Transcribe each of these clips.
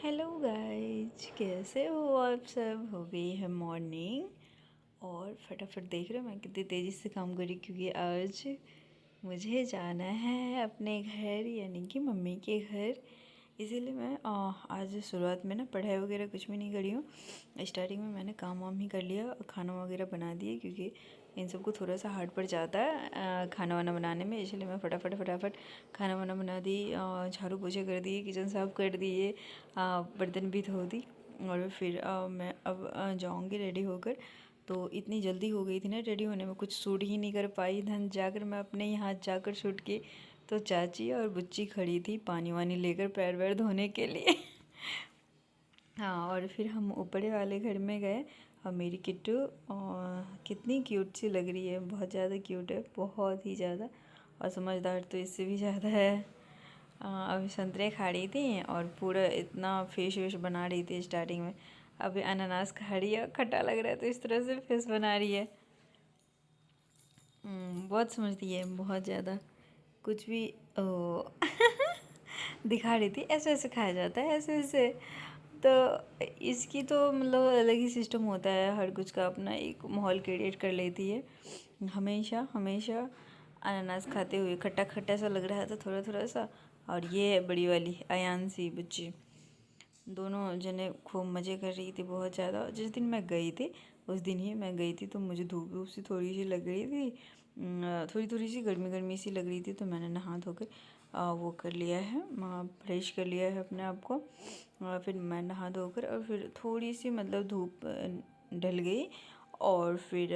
Hello guys, कैसे हो आप सब। हो गई है मॉर्निंग और फटाफट देख रहे हो मैं कितनी तेज़ी से काम करी, क्योंकि आज मुझे जाना है अपने घर यानी कि मम्मी के घर। इसीलिए मैं आज शुरुआत में ना पढ़ाई वगैरह कुछ भी नहीं करी हूँ। स्टार्टिंग में मैंने काम वाम ही कर लिया, खाना वगैरह बना दिए, क्योंकि इन सबको थोड़ा सा हार्ड पड़ जाता है खाना वाना बनाने में। इसलिए मैं फटाफट खाना वाना बना दी, झाड़ू पोछे कर दिए, किचन साफ कर दिए, बर्तन भी धो दी। और फिर मैं अब जाऊँगी रेडी होकर। तो इतनी जल्दी हो गई थी ना रेडी होने में, कुछ शूट ही नहीं कर पाई। धन जाकर मैं अपने यहाँ जाकर शूट की तो चाची और बुच्ची खड़ी थी पानी वानी लेकर पैर वैर धोने के लिए। हाँ, और फिर हम ऊपरे वाले घर में गए और मेरी किट्टू कितनी क्यूट सी लग रही है, बहुत ज़्यादा क्यूट है, बहुत ही ज़्यादा। और समझदार तो इससे भी ज़्यादा है। अभी संतरे खा रही थी और पूरा इतना फेस वेश बना रही थी स्टार्टिंग में। अभी अनानास खा रही है, खट्टा लग रहा है तो इस तरह से फेस बना रही है। बहुत समझती है, बहुत ज़्यादा। कुछ भी दिखा रही थी, ऐसे ऐसे खाया जाता है, ऐसे ऐसे। तो इसकी तो मतलब अलग ही सिस्टम होता है, हर कुछ का अपना एक माहौल क्रिएट कर लेती है। हमेशा हमेशा अनानास खाते हुए खट्टा खट्टा सा लग रहा था थोड़ा थोड़ा सा। और ये है बड़ी वाली अयांशी बच्ची, दोनों जने खूब मज़े कर रही थी बहुत ज़्यादा। जिस दिन मैं गई थी उस दिन ही मैं गई थी, तो मुझे धूप धूप सी थोड़ी सी लग रही थी, थोड़ी थोड़ी सी गर्मी गर्मी सी लग रही थी। तो मैंने नहा धोकर वो कर लिया है, फ्रेश कर लिया है अपने आप को। फिर मैं नहा धोकर और फिर थोड़ी सी मतलब धूप ढल गई। और फिर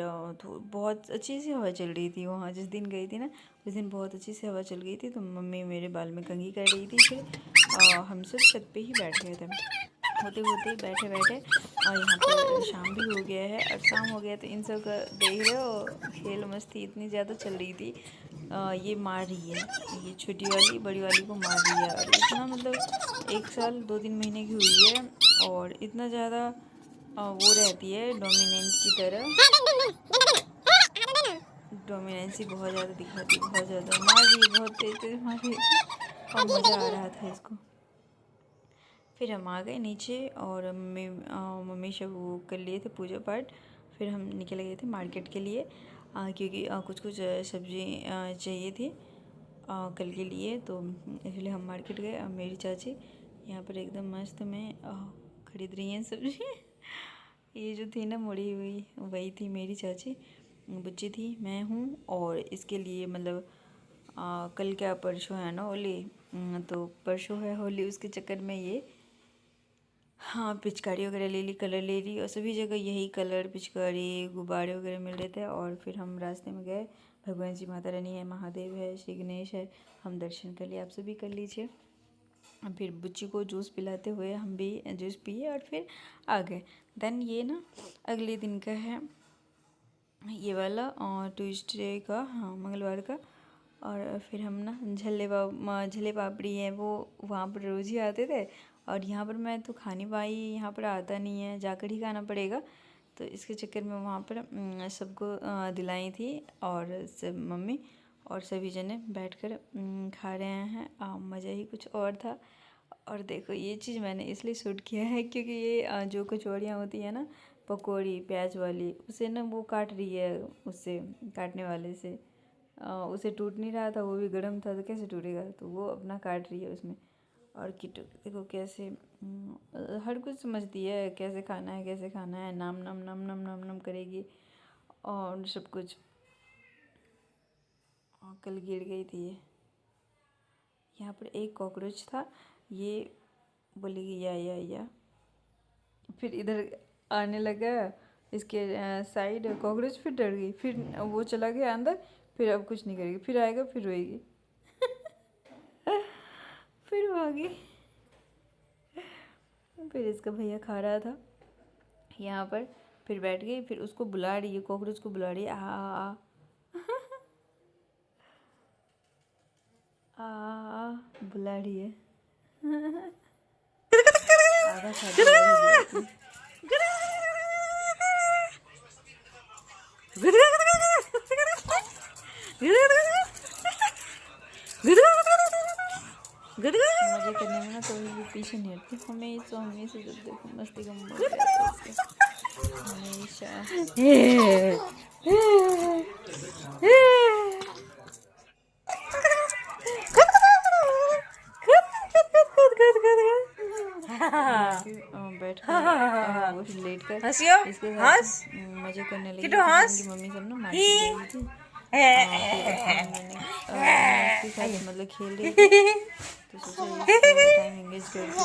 बहुत अच्छी सी हवा चल रही थी वहाँ, जिस दिन गई थी ना उस दिन बहुत अच्छी सी हवा चल गई थी। तो मम्मी मेरे बाल में कंघी कर रही थी। फिर हम सब छत पे ही बैठ गए थे, होते होते बैठे बैठे। और यहाँ पर शाम भी हो गया है, और शाम हो गया तो इन सब का देख रहे हो खेल मस्ती इतनी ज़्यादा चल रही थी। ये मार रही है, ये छोटी वाली बड़ी वाली को मार रही है। और इतना मतलब 1 साल 2-3 महीने की हुई है और इतना ज़्यादा वो रहती है डोमिनेंट की तरह, डोमिनेंसी बहुत ज़्यादा दिखाती, बहुत ज़्यादा मार रही है, बहुत तेज तेज मार रही थी और मज़ा आ रहा था इसको। फिर हम आ गए नीचे और मम्मी सब वो कर लिए थे पूजा पाठ। फिर हम निकल गए थे मार्केट के लिए, क्योंकि कुछ कुछ सब्ज़ी चाहिए थी कल के लिए। तो इसलिए हम मार्केट गए। मेरी चाची यहाँ पर एकदम मस्त में खरीद रही हैं सब्ज़ी। ये जो थी ना मुड़ी हुई, वही थी मेरी चाची। बच्ची थी, मैं हूँ। और इसके लिए मतलब कल क्या परसों है ना होली, तो परसों है होली, उसके चक्कर में ये हाँ पिचकारी वगैरह ले ली, कलर ले ली। और सभी जगह यही कलर पिचकारी गुब्बारे वगैरह मिल रहे थे। और फिर हम रास्ते में गए, भगवान जी माता रानी है, महादेव है, श्री गणेश है, हम दर्शन कर लिए, आप सभी कर लीजिए। फिर बुच्ची को जूस पिलाते हुए हम भी जूस पिए और फिर आ गए। देन ये ना अगले दिन का है ये वाला, और ट्यूसडे का, हाँ मंगलवार का। और फिर हम ना झले पापड़ी है वो वहाँ पर रोज़ ही आते थे। और यहाँ पर मैं तो खा नहीं पाई, यहाँ पर आता नहीं है, जाकर ही खाना पड़ेगा। तो इसके चक्कर में वहाँ पर सबको दिलाई थी। और सब मम्मी और सभी जने बैठकर खा रहे हैं। मज़ा ही कुछ और था। और देखो ये चीज़ मैंने इसलिए शूट किया है क्योंकि ये जो कचौड़ियाँ होती है ना पकौड़ी प्याज वाली, उसे ना वो काट रही है, उससे काटने वाले से उसे टूट नहीं रहा था, वो भी गर्म था तो कैसे टूटेगा, तो वो अपना काट रही है उसमें। और किट्टू देखो कैसे हर कुछ समझती है, कैसे खाना है कैसे खाना है, नाम नाम नाम नाम नाम नाम करेगी और सब कुछ। कल गिर गई थी ये, यहाँ पर एक कॉकरोच था, ये बोलेगी या। फिर इधर आने लगा इसके साइड, कॉकरोच फिर डर गई, फिर वो चला गया अंदर। फिर अब कुछ नहीं करेगी, फिर आएगा फिर रोएगी। फिर भागी। फिर इसका भैया खा रहा था यहाँ पर, फिर बैठ गई, फिर उसको बुला रही है, कॉकरोच को बुला रही है, आ बुला रही है। आधा खाती है। मजे करने में ना कभी भी पीछे नहीं हटती, हमेशा जब देखो मस्ती का मूड रहता है इसका, हमेशा। बैठ कर लेट कर इसके साथ मजे करने लगी। उनकी मम्मी सब ना मार्केट गई थी, इसके साथ मतलब खेल रही थी, तो सोचा टाइम एंगेज करके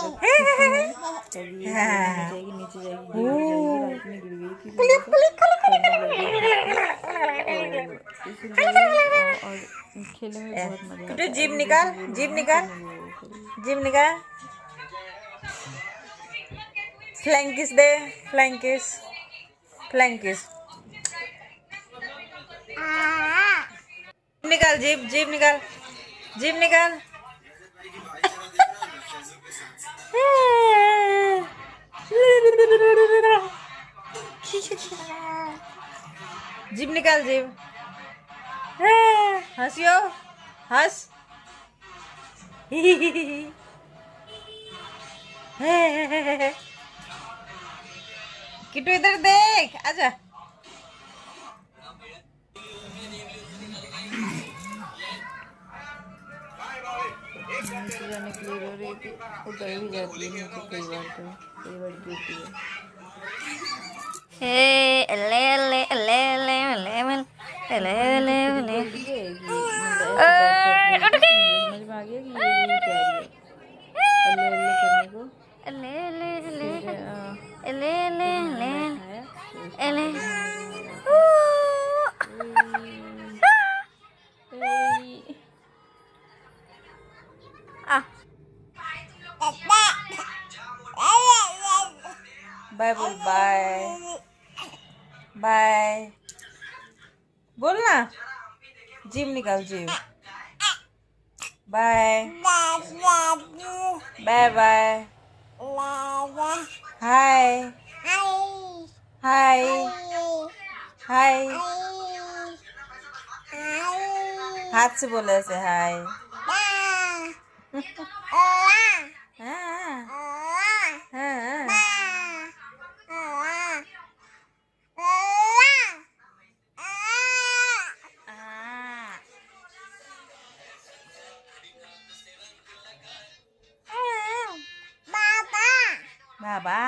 तभी जाएगी, नीचे जाएगी, गिर जाएगी, रात में गिर गई थी इसलिए। और खेलने में बहुत मजा आता है। जीभ निकाल, जीभ निकाल, जीभ निकाल, फ्लाइंग किस दे, फ्लाइंग किस, फ्लाइंग किस निकाल, जीभ, जीभ निकाल, जीभ निकाल, जीभ निकाल, जीभ, हंसियो, हंस, किट्टू इधर देख, आजा। नीचे जाने के लिए रो रही थी, उधर भी जाती है नीचे कई बार, तो कई बार गिरती है। समझ में आ गया कि ये क्या है, अल्ले अल्ले करने को। बाय बोल, बाय बाय बोल ना, जीभ निकाल, जीभ, बाय बाय बाय, हाय हाय हाय, हाथ से बोले ऐसे, हाय। बाबा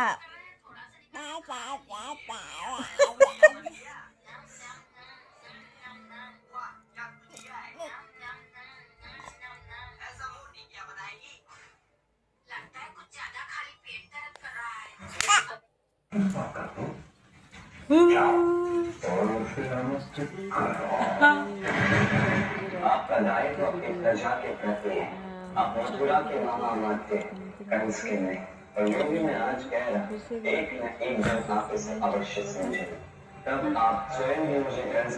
आपका दायित्व अपनी प्रजा के प्रति है। आप मथुरा के मामा मत थे, कंस के नहीं। और जो भी मैं आज कह रहा, एक न एक दिन आप इसे अवश्य समझेंगे। तब आप स्वयं भी मुझे कंस